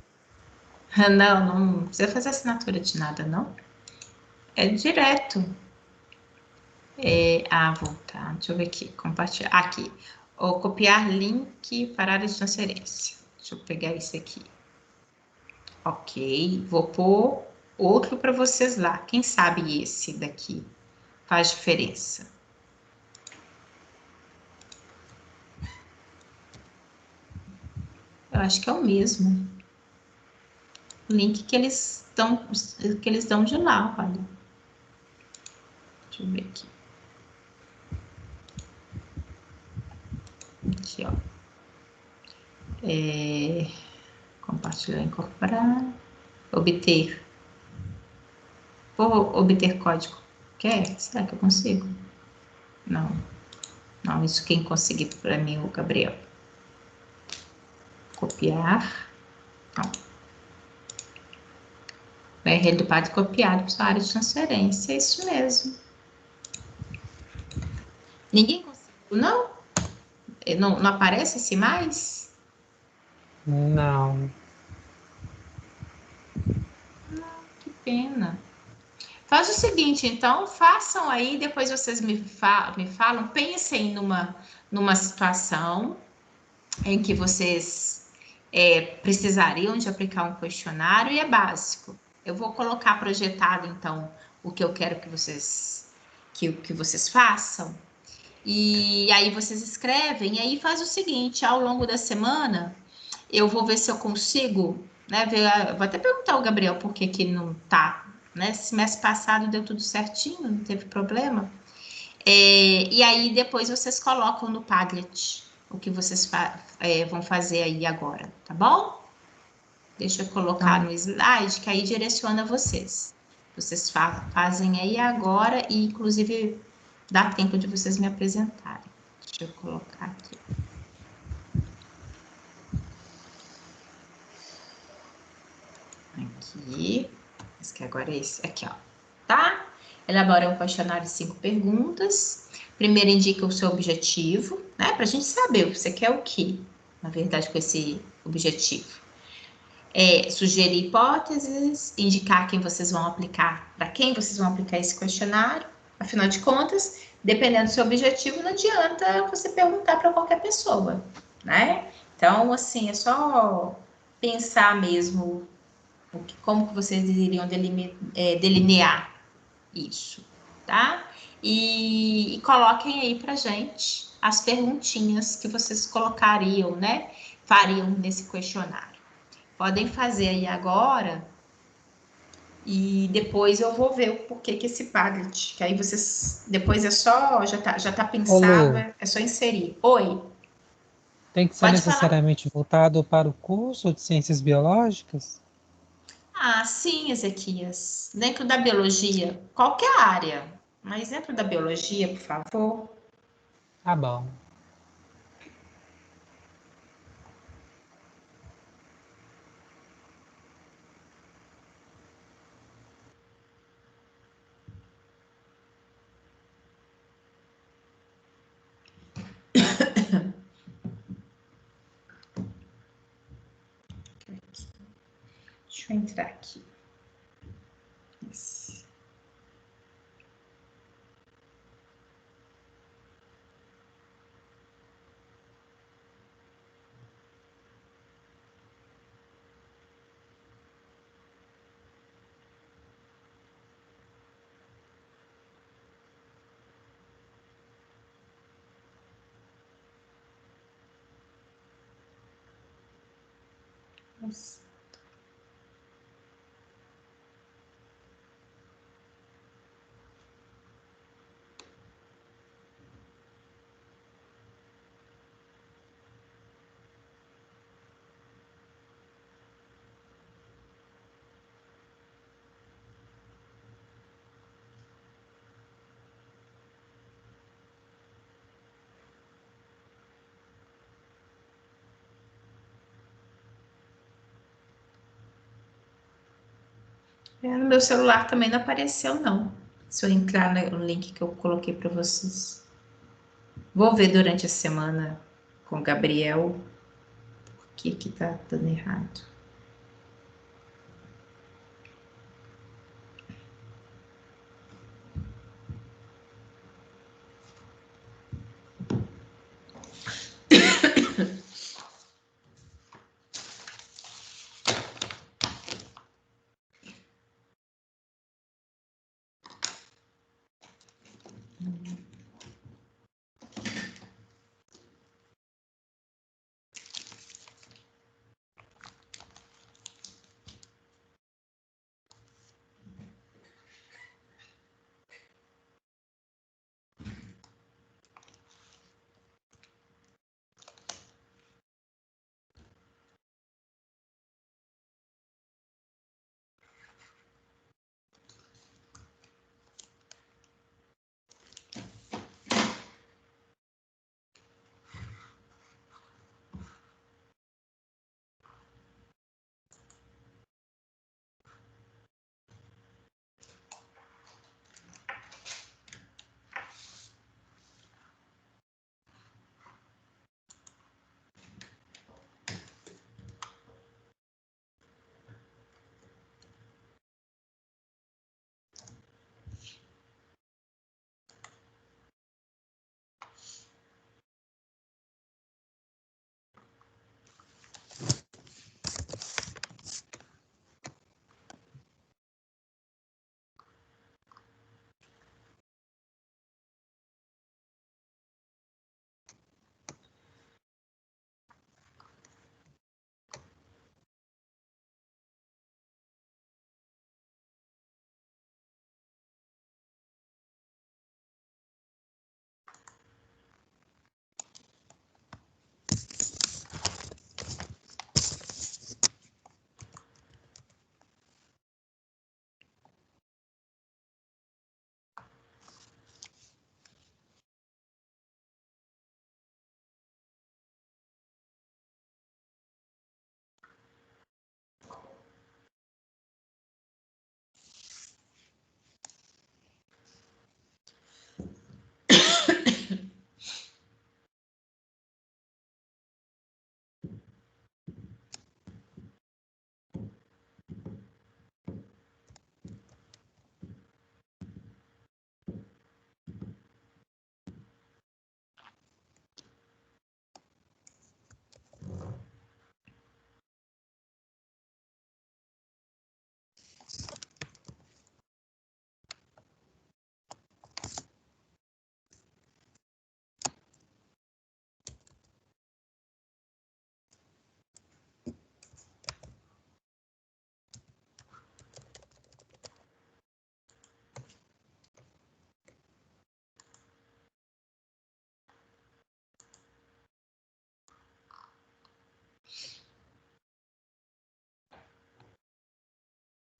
Não, não precisa fazer assinatura de nada, não. É direto. Voltar. Deixa eu ver aqui. Compartilhar. Aqui. Ou copiar link para área de transferência. Deixa eu pegar esse aqui. Ok. Vou pôr outro para vocês lá. Quem sabe esse daqui faz diferença. Eu acho que é o mesmo. O link que eles dão de lá, olha. Deixa eu ver aqui. Aqui, ó. Compartilhar, incorporar. Obter. Vou obter código. Quer? Será que eu consigo? Não. Não, isso quem conseguir para mim é o Gabriel. Copiar. Não. O URL do padre copiado para sua área de transferência. É isso mesmo. Ninguém conseguiu, não? Não aparece esse mais? Não. Que pena. Faz o seguinte, então, façam aí, depois vocês me falam, pensem numa situação em que vocês precisariam de aplicar um questionário e é básico. Eu vou colocar projetado, então, o que eu quero que vocês façam. E aí vocês escrevem, e aí faz o seguinte, ao longo da semana, eu vou ver se eu consigo, né, vou até perguntar ao Gabriel por que não tá, né, semestre passado deu tudo certinho, não teve problema. E aí depois vocês colocam no Padlet o que vocês vão fazer aí agora, tá bom? Deixa eu colocar no slide, que aí direciona vocês. Vocês fazem aí agora e, inclusive, dá tempo de vocês me apresentarem. Deixa eu colocar aqui. Aqui. Esse que agora é esse. Aqui, ó. Tá? Elabora um questionário de 5 perguntas. Primeiro indica o seu objetivo, né? Para a gente saber o que você quer o quê, na verdade, com esse objetivo. Sugerir hipóteses, indicar quem vocês vão aplicar, para quem vocês vão aplicar esse questionário. Afinal de contas, dependendo do seu objetivo, não adianta você perguntar para qualquer pessoa, né? Então, assim, é só pensar mesmo como que vocês iriam delinear isso, tá? E coloquem aí pra gente as perguntinhas que vocês colocariam, né? Fariam nesse questionário. Podem fazer aí agora e depois eu vou ver o porquê que esse Padlet, que aí vocês, depois é só, já tá Ô, pensado, Lu, é só inserir. Oi, tem que ser pode falar. necessariamente voltado para o curso de Ciências Biológicas? Ah, sim, Ezequias. Dentro da biologia, qualquer área, mas dentro da biologia, por favor. Tá bom. Deixa eu entrar aqui. Isso. Nossa. No meu celular também não apareceu, não. Se eu entrar no link que eu coloquei para vocês. Vou ver durante a semana com o Gabriel o que tá dando errado.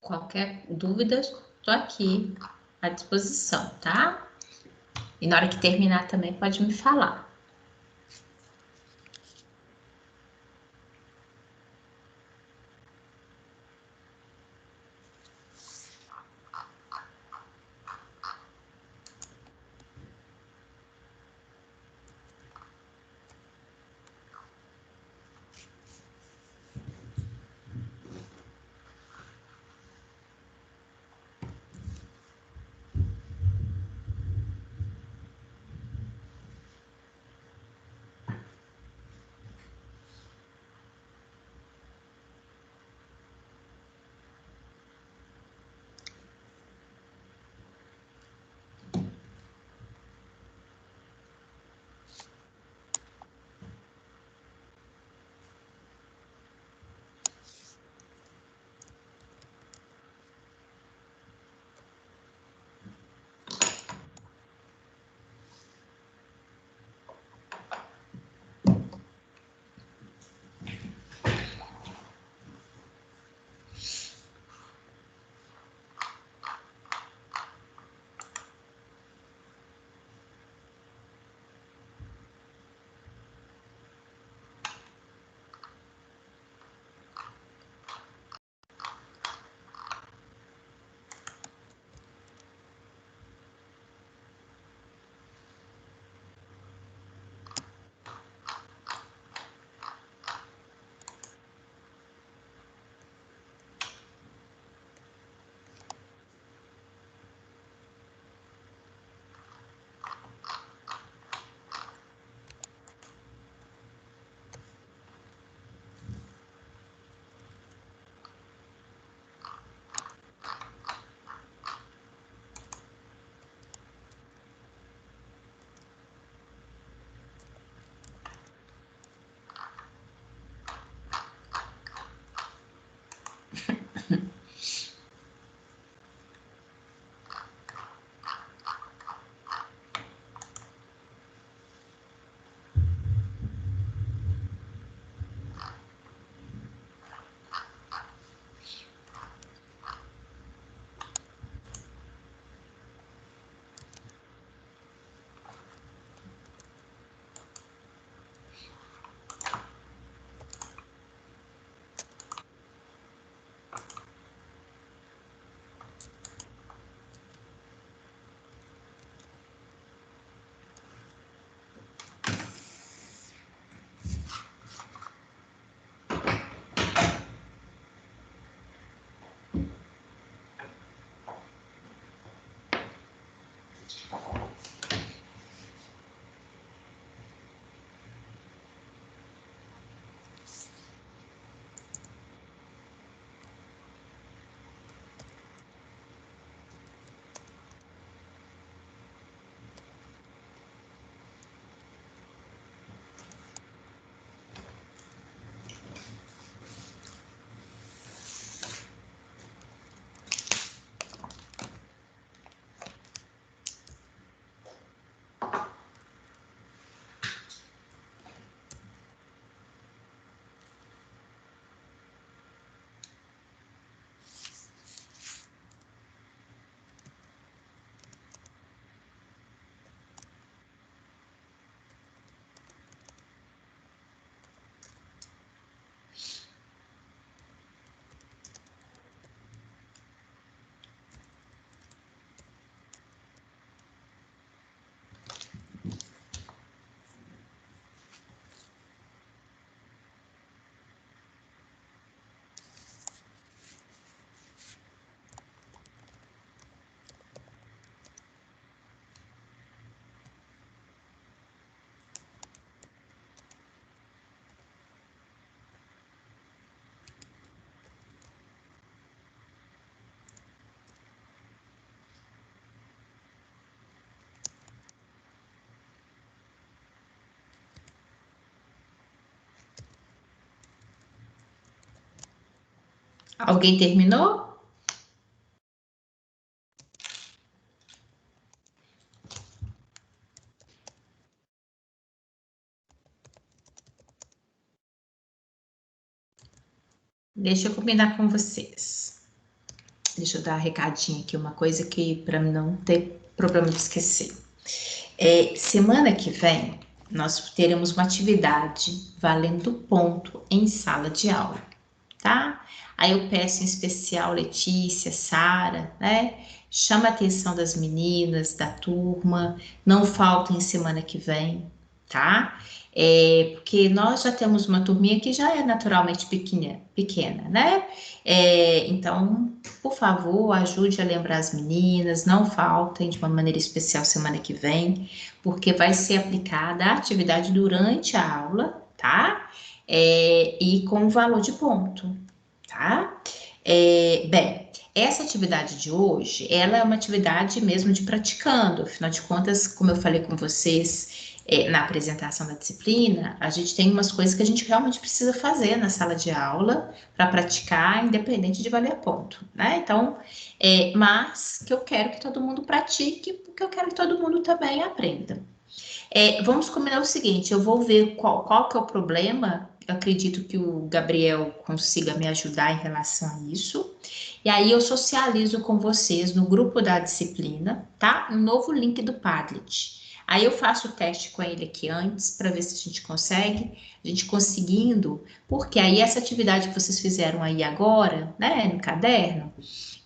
Qualquer dúvida, estou aqui à disposição, tá? E na hora que terminar também pode me falar. Alguém terminou? Deixa eu combinar com vocês. Deixa eu dar um recadinho aqui, uma coisa que para não ter problema de esquecer. Semana que vem, nós teremos uma atividade valendo ponto em sala de aula, tá? Aí eu peço em especial Letícia, Sara, né? Chama a atenção das meninas, da turma, não faltem semana que vem, tá? Porque nós já temos uma turminha que já é naturalmente pequena, né? Então, por favor, ajude a lembrar as meninas, não faltem de uma maneira especial semana que vem, porque vai ser aplicada a atividade durante a aula, tá? E com valor de ponto, tá? Bem, essa atividade de hoje, ela é uma atividade mesmo de praticando, afinal de contas, como eu falei com vocês, na apresentação da disciplina, a gente tem umas coisas que a gente realmente precisa fazer na sala de aula para praticar, independente de valer ponto, né? Então, mas que eu quero que todo mundo pratique, porque eu quero que todo mundo também aprenda. Vamos combinar o seguinte, eu vou ver qual que é o problema, eu acredito que o Gabriel consiga me ajudar em relação a isso, e aí eu socializo com vocês no grupo da disciplina, tá? Um novo link do Padlet. Aí eu faço o teste com ele aqui antes, para ver se a gente consegue, a gente conseguindo, porque aí essa atividade que vocês fizeram aí agora, né, no caderno,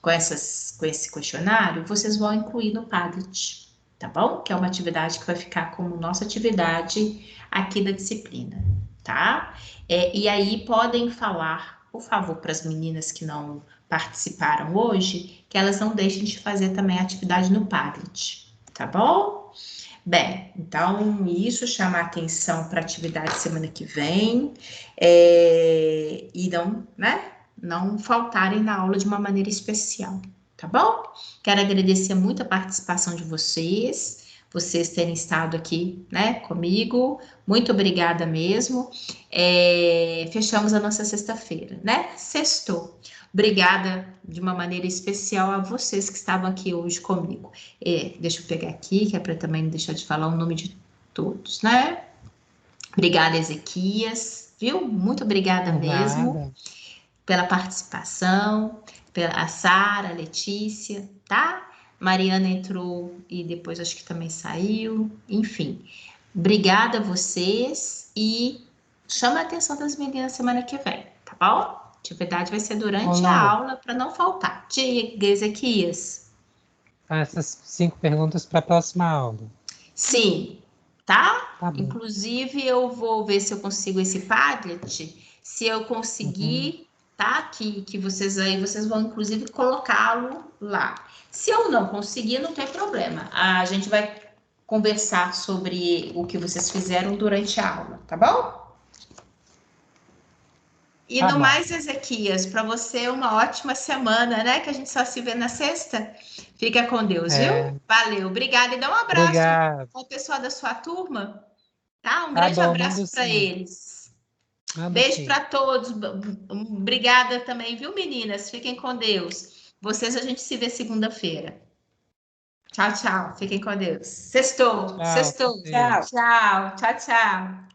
com esse questionário, vocês vão incluir no Padlet, tá bom? Que é uma atividade que vai ficar como nossa atividade aqui da disciplina, tá? E aí podem falar, por favor, para as meninas que não participaram hoje, que elas não deixem de fazer também a atividade no Padlet, tá bom? Bem, então isso chama a atenção para a atividade semana que vem, e não, né? Não faltarem na aula de uma maneira especial, tá bom? Quero agradecer muito a participação de vocês terem estado aqui, né, comigo. Muito obrigada mesmo. Fechamos a nossa sexta-feira, né? Sextou. Obrigada de uma maneira especial a vocês que estavam aqui hoje comigo. Deixa eu pegar aqui, que é para também não deixar de falar o nome de todos, né? Obrigada, Ezequias, viu? Muito obrigada mesmo pela participação, pela Sara, a Letícia, tá? Mariana entrou e depois acho que também saiu. Enfim, obrigada a vocês e chama a atenção das meninas semana que vem, tá bom? A atividade vai ser durante a aula para não faltar. Diga, Ezequias. Essas 5 perguntas para a próxima aula. Sim, tá? Tá bom. Inclusive, eu vou ver se eu consigo esse Padlet. Se eu conseguir, tá? Que vocês vão, inclusive, colocá-lo lá. Se eu não conseguir, não tem problema. A gente vai conversar sobre o que vocês fizeram durante a aula, tá bom? E no mais, Ezequias, para você uma ótima semana, né? Que a gente só se vê na sexta. Fica com Deus, viu? Valeu, obrigada. E dá um abraço ao pessoal da sua turma, tá? Um grande abraço para eles. Beijo para todos. Obrigada também, viu, meninas? Fiquem com Deus. Vocês a gente se vê segunda-feira. Tchau, tchau. Fiquem com Deus. Sextou. Sextou. Tchau. Tchau, tchau, tchau.